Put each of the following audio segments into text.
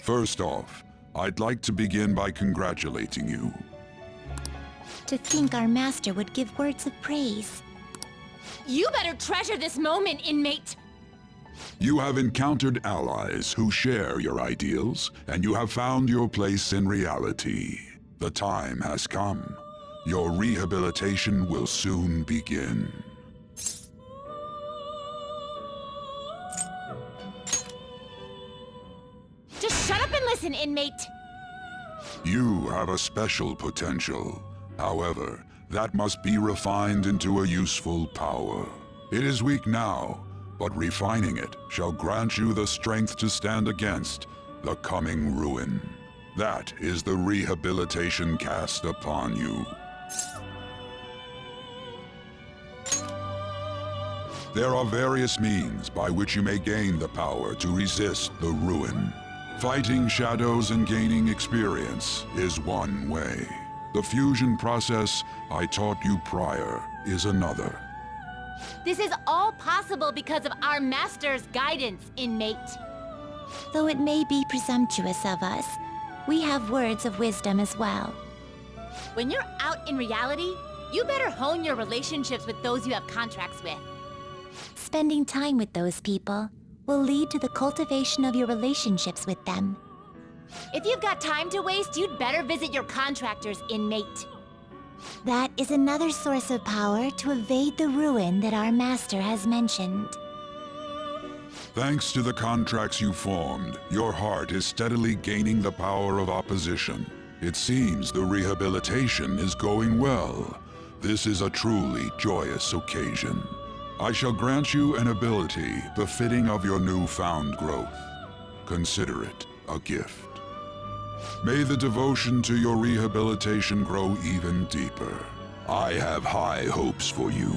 First off, I'd like to begin by congratulating you. To think our master would give words of praise. You better treasure this moment, inmate! You have encountered allies who share your ideals, and you have found your place in reality. The time has come. Your rehabilitation will soon begin. Just shut up and listen, inmate! You have a special potential. However, that must be refined into a useful power. It is weak now, but refining it shall grant you the strength to stand against the coming ruin. That is the rehabilitation cast upon you. There are various means by which you may gain the power to resist the ruin. Fighting shadows and gaining experience is one way. The fusion process I taught you prior is another. This is all possible because of our master's guidance, inmate. Though it may be presumptuous of us, we have words of wisdom as well. When you're out in reality, you better hone your relationships with those you have contracts with. Spending time with those people will lead to the cultivation of your relationships with them. If you've got time to waste, you'd better visit your contractors, inmate. That is another source of power to evade the ruin that our master has mentioned. Thanks to the contracts you formed, your heart is steadily gaining the power of opposition. It seems the rehabilitation is going well. This is a truly joyous occasion. I shall grant you an ability befitting of your newfound growth. Consider it a gift. May the devotion to your rehabilitation grow even deeper. I have high hopes for you.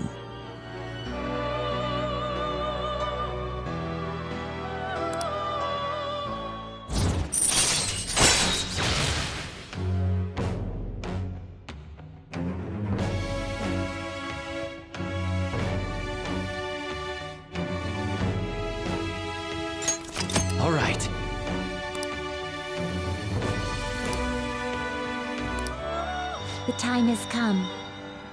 All right. The time has come.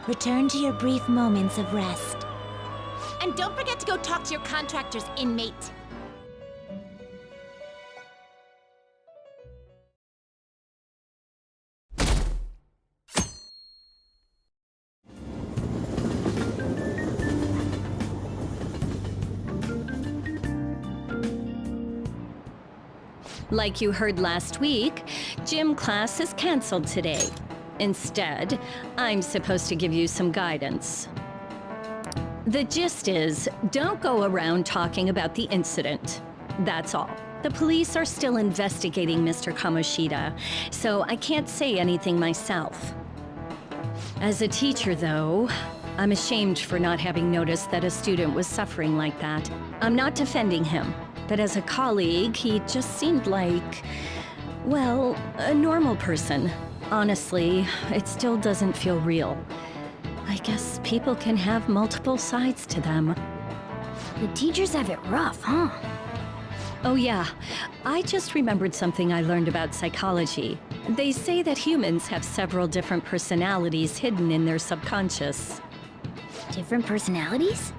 Return to your brief moments of rest. And don't forget to go talk to your contractors, inmate. Like you heard last week, gym class is canceled today. Instead, I'm supposed to give you some guidance. The gist is, don't go around talking about the incident. That's all. The police are still investigating Mr. Kamoshida, so I can't say anything myself. As a teacher, though, I'm ashamed for not having noticed that a student was suffering like that. I'm not defending him, but as a colleague, he just seemed like Well, a normal person. Honestly, it still doesn't feel real. I guess people can have multiple sides to them. The teachers have it rough, huh? Oh yeah, I just remembered something I learned about psychology. They say that humans have several different personalities hidden in their subconscious. Different personalities?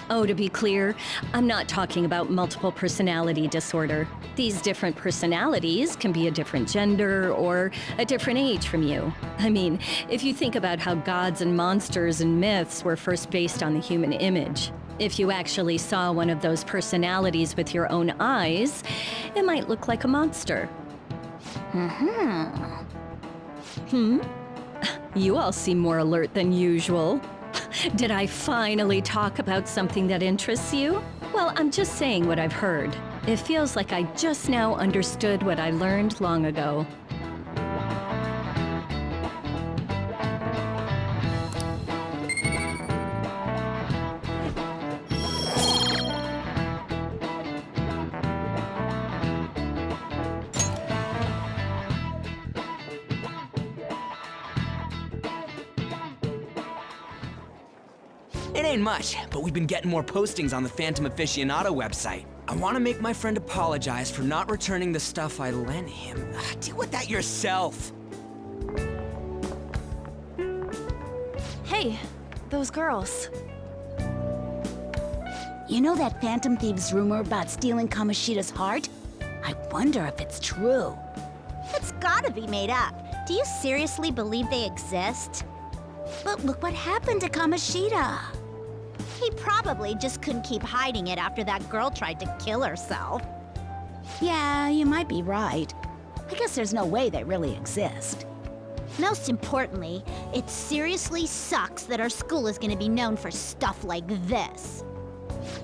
Oh, to be clear, I'm not talking about multiple personality disorder. These different personalities can be a different gender or a different age from you. I mean, if you think about how gods and monsters and myths were first based on the human image, if you actually saw one of those personalities with your own eyes, it might look like a monster. You all seem more alert than usual. Did I finally talk about something that interests you? Well, I'm just saying what I've heard. It feels like I just now understood what I learned long ago. It ain't much, but we've been getting more postings on the Phantom Aficionado website. I want to make my friend apologize for not returning the stuff I lent him. Deal with that yourself. Hey, those girls. You know that Phantom Thieves rumor about stealing Kamoshida's heart? I wonder if it's true. It's gotta be made up. Do you seriously believe they exist? But look what happened to Kamoshida. He probably just couldn't keep hiding it after that girl tried to kill herself. Yeah, you might be right. I guess there's no way they really exist. Most importantly, it seriously sucks that our school is gonna be known for stuff like this.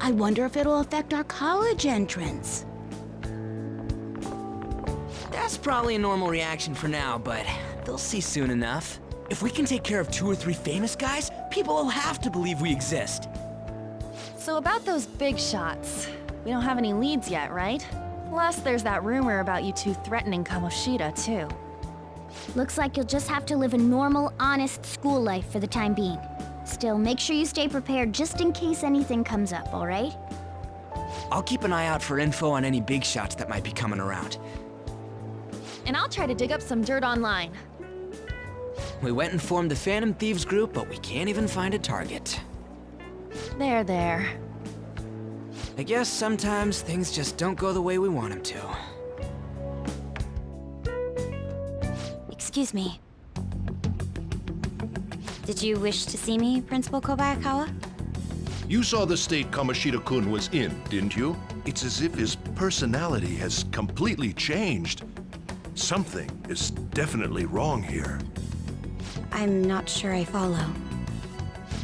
I wonder if it'll affect our college entrance. That's probably a normal reaction for now, but they'll see soon enough. If we can take care of 2 or 3 famous guys, people will have to believe we exist. So about those big shots, we don't have any leads yet, right? Plus, there's that rumor about you two threatening Kamoshida, too. Looks like you'll just have to live a normal, honest school life for the time being. Still, make sure you stay prepared just in case anything comes up, all right? I'll keep an eye out for info on any big shots that might be coming around. And I'll try to dig up some dirt online. We went and formed the Phantom Thieves group, but we can't even find a target. There. I guess sometimes things just don't go the way we want them to. Excuse me. Did you wish to see me, Principal Kobayakawa? You saw the state Kamoshida-kun was in, didn't you? It's as if his personality has completely changed. Something is definitely wrong here. I'm not sure I follow.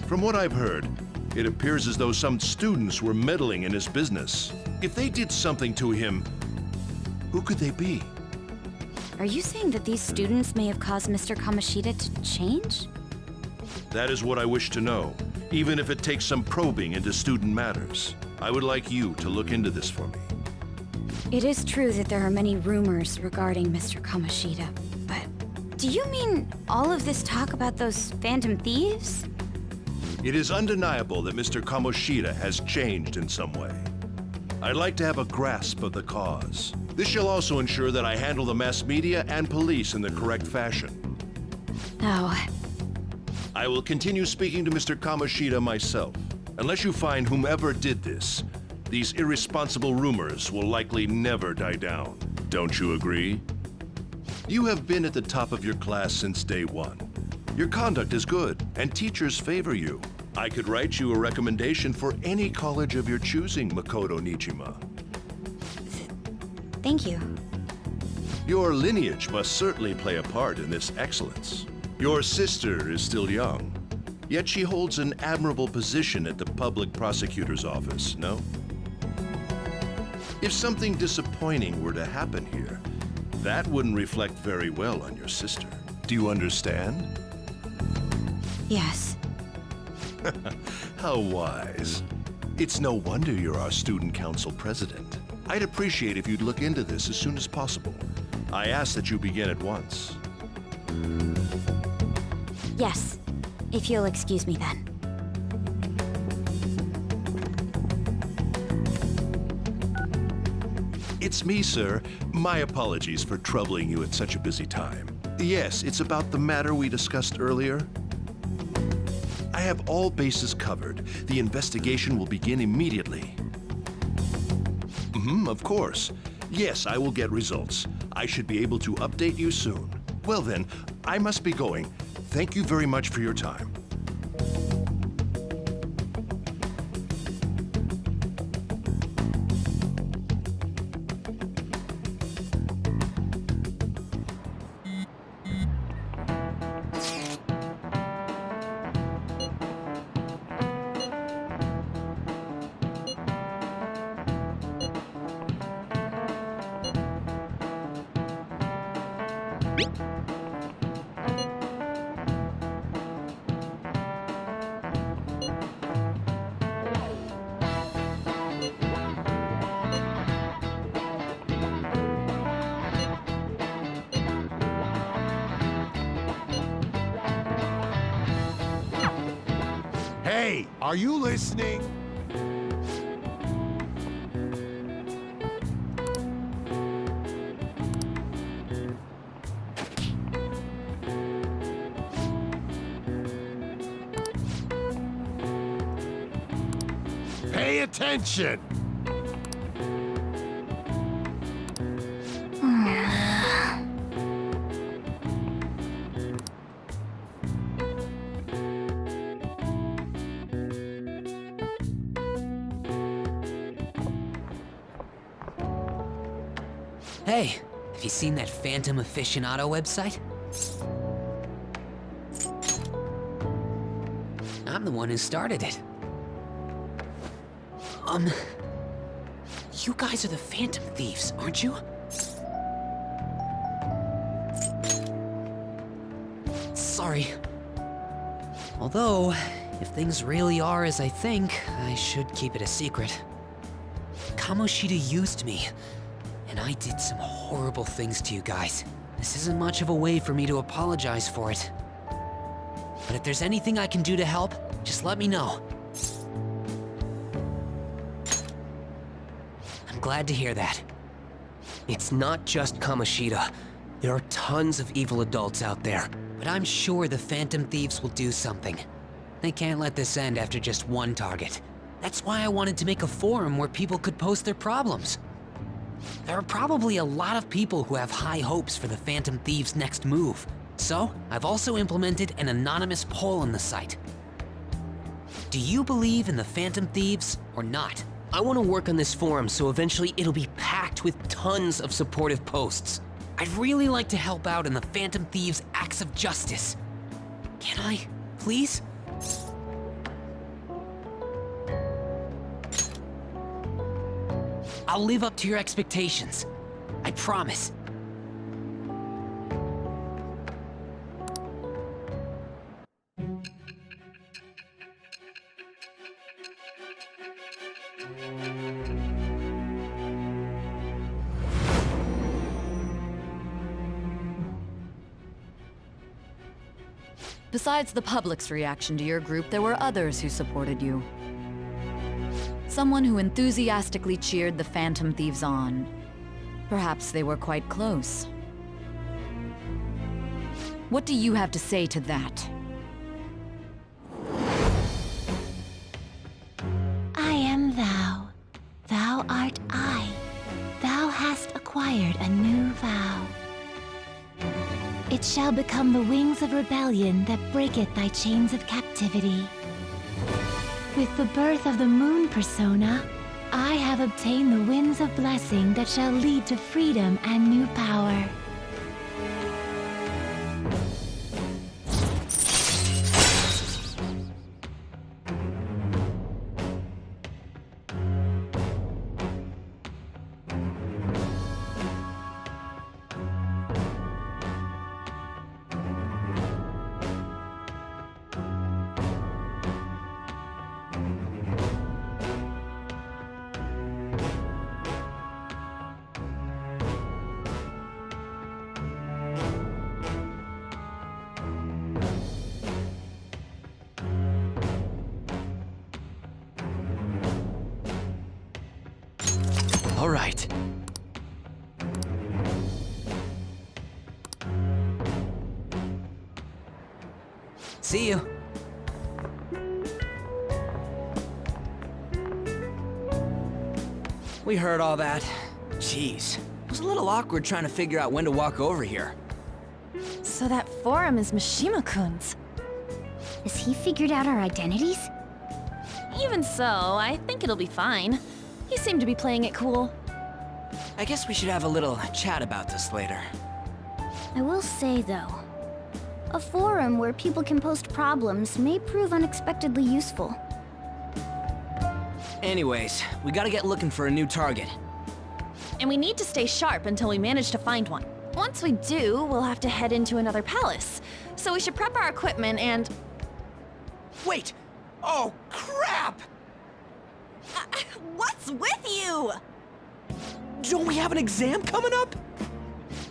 From what I've heard, it appears as though some students were meddling in his business. If they did something to him, who could they be? Are you saying that these students may have caused Mr. Kamoshida to change? That is what I wish to know, even if it takes some probing into student matters. I would like you to look into this for me. It is true that there are many rumors regarding Mr. Kamoshida, but do you mean all of this talk about those Phantom Thieves? It is undeniable that Mr. Kamoshida has changed in some way. I'd like to have a grasp of the cause. This shall also ensure that I handle the mass media and police in the correct fashion. Oh, I will continue speaking to Mr. Kamoshida myself. Unless you find whomever did this, these irresponsible rumors will likely never die down. Don't you agree? You have been at the top of your class since day one. Your conduct is good, and teachers favor you. I could write you a recommendation for any college of your choosing, Makoto Nijima. thank you. Your lineage must certainly play a part in this excellence. Your sister is still young, yet she holds an admirable position at the public prosecutor's office, no? If something disappointing were to happen here, that wouldn't reflect very well on your sister. Do you understand? Yes. How wise. It's no wonder you're our student council president. I'd appreciate if you'd look into this as soon as possible. I ask that you begin at once. Yes, if you'll excuse me then. It's me, sir. My apologies for troubling you at such a busy time. Yes, it's about the matter we discussed earlier. I have all bases covered. The investigation will begin immediately. Of course. Yes, I will get results. I should be able to update you soon. Well then, I must be going. Thank you very much for your time. Hey, are you listening? Pay attention! Hey, have you seen that Phantom Aficionado website? I'm the one who started it. You guys are the Phantom Thieves, aren't you? Sorry. Although, if things really are as I think, I should keep it a secret. Kamoshida used me, and I did some horrible things to you guys. This isn't much of a way for me to apologize for it. But if there's anything I can do to help, just let me know. I'm glad to hear that. It's not just Kamoshida. There are tons of evil adults out there. But I'm sure the Phantom Thieves will do something. They can't let this end after just one target. That's why I wanted to make a forum where people could post their problems. There are probably a lot of people who have high hopes for the Phantom Thieves' next move. So, I've also implemented an anonymous poll on the site. Do you believe in the Phantom Thieves or not? I want to work on this forum so eventually it'll be packed with tons of supportive posts. I'd really like to help out in the Phantom Thieves' acts of justice. Can I, please? I'll live up to your expectations. I promise. Besides the public's reaction to your group, there were others who supported you. Someone who enthusiastically cheered the Phantom Thieves on. Perhaps they were quite close. What do you have to say to that? I am thou. Thou art I. Thou hast acquired a new vow. It shall become the wings of rebellion that breaketh thy chains of captivity. With the birth of the moon persona, I have obtained the winds of blessing that shall lead to freedom and new power. right. See you. We heard all that. Jeez. It was a little awkward trying to figure out when to walk over here. So that forum is Mishima-kun's. Has he figured out our identities? Even so, I think it'll be fine. He seemed to be playing it cool. I guess we should have a little chat about this later. I will say, though, a forum where people can post problems may prove unexpectedly useful. Anyways, we gotta get looking for a new target. And we need to stay sharp until we manage to find one. Once we do, we'll have to head into another palace. So we should prep our equipment and... Wait! Oh, crap! What's with you? Don't we have an exam coming up?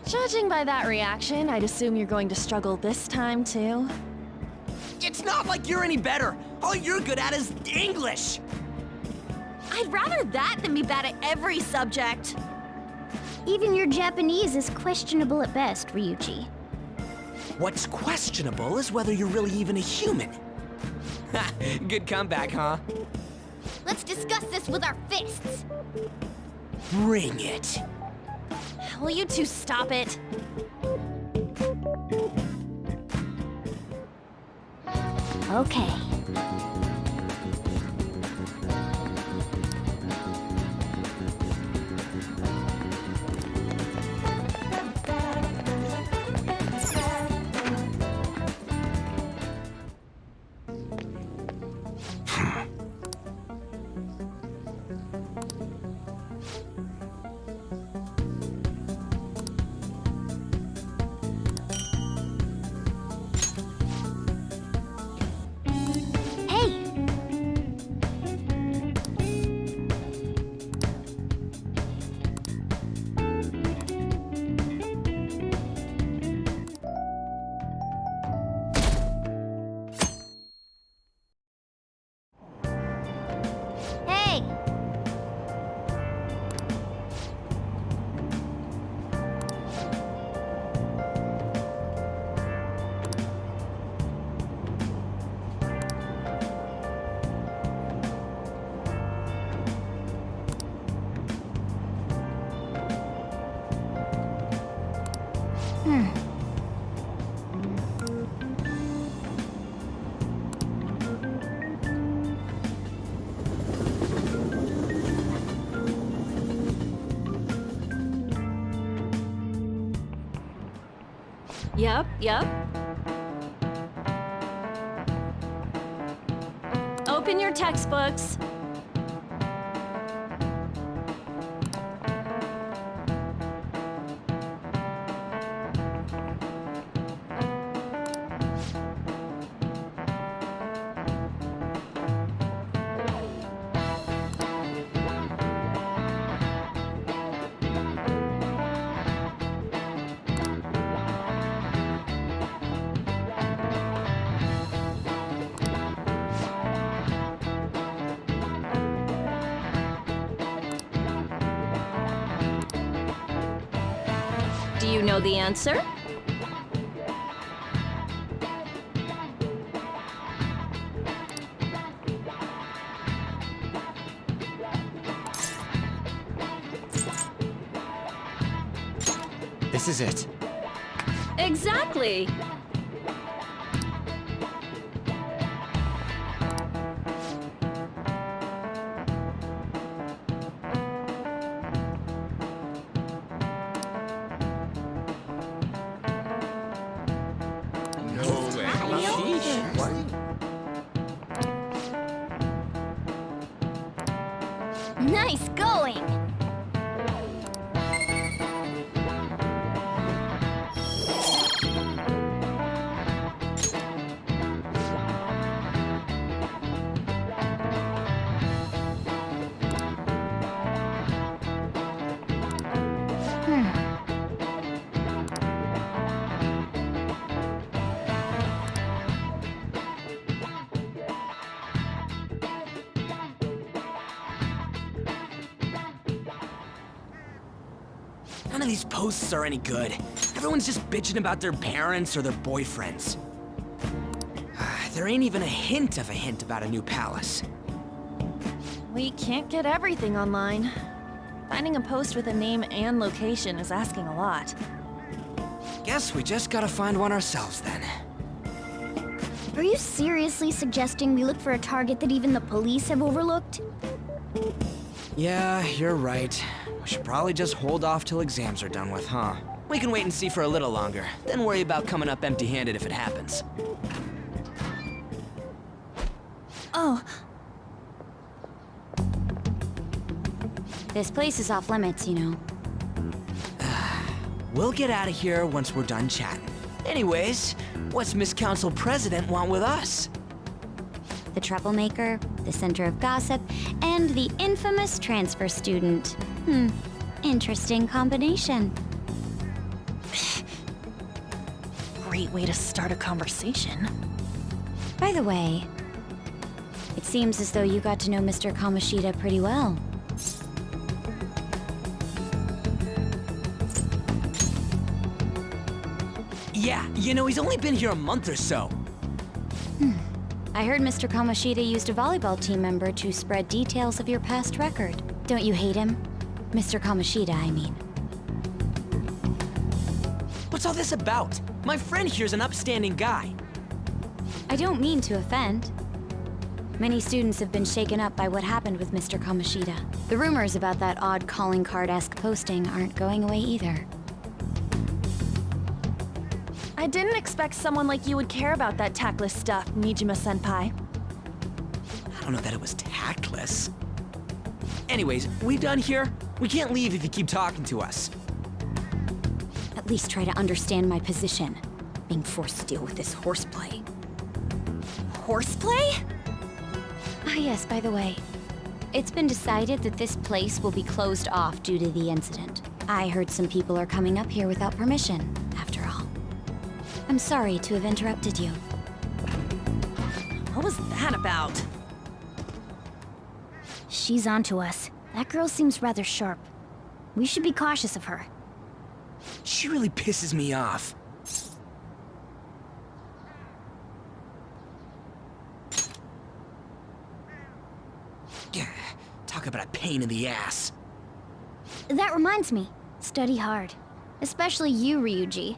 Judging by that reaction, I'd assume you're going to struggle this time, too. It's not like you're any better. All you're good at is English. I'd rather that than be bad at every subject. Even your Japanese is questionable at best, Ryuji. What's questionable is whether you're really even a human. Ha, good comeback, huh? Let's discuss this with our fists! Bring it. Will you two stop it? Okay. Hey! Yep. Open your textbooks. Do you know the answer? This is it. Exactly. Nice going! None of these posts are any good. Everyone's just bitching about their parents or their boyfriends. There ain't even a hint about a new palace. We can't get everything online. Finding a post with a name and location is asking a lot. Guess we just gotta find one ourselves then. Are you seriously suggesting we look for a target that even the police have overlooked? Yeah, you're right. We should probably just hold off till exams are done with, huh? We can wait and see for a little longer, then worry about coming up empty-handed if it happens. Oh, This place is off limits, you know. We'll get out of here once we're done chatting. Anyways, what's Miss Council President want with us? The troublemaker, the center of gossip, and the infamous transfer student. Interesting combination. great way to start a conversation. By the way, it seems as though you got to know Mr. Kamoshida pretty well. Yeah, you know, he's only been here a month or so. I heard Mr. Kamoshida used a volleyball team member to spread details of your past record. Don't you hate him? Mr. Kamoshida, I mean. What's all this about? My friend here's an upstanding guy. I don't mean to offend. Many students have been shaken up by what happened with Mr. Kamoshida. The rumors about that odd calling card-esque posting aren't going away either. I didn't expect someone like you would care about that tactless stuff, Nijima-senpai. I don't know that it was tactless. Anyways, we done here? We can't leave if you keep talking to us. At least try to understand my position. Being forced to deal with this horseplay. Horseplay? Ah yes, by the way. It's been decided that this place will be closed off due to the incident. I heard some people are coming up here without permission, after all. I'm sorry to have interrupted you. What was that about? She's onto us. That girl seems rather sharp. We should be cautious of her. She really pisses me off. Yeah, talk about a pain in the ass. That reminds me, study hard. Especially you, Ryuji.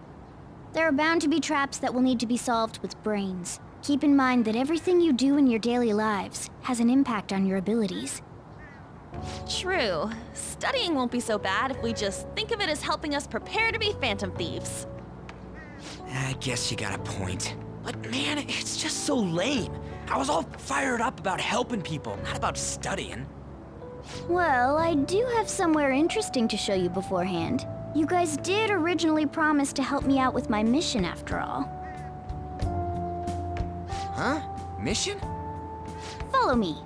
There are bound to be traps that will need to be solved with brains. Keep in mind that everything you do in your daily lives has an impact on your abilities. True. Studying won't be so bad if we just think of it as helping us prepare to be Phantom Thieves. I guess you got a point. But man, it's just so lame. I was all fired up about helping people, not about studying. Well, I do have somewhere interesting to show you beforehand. You guys did originally promise to help me out with my mission after all. Huh? Mission? Follow me.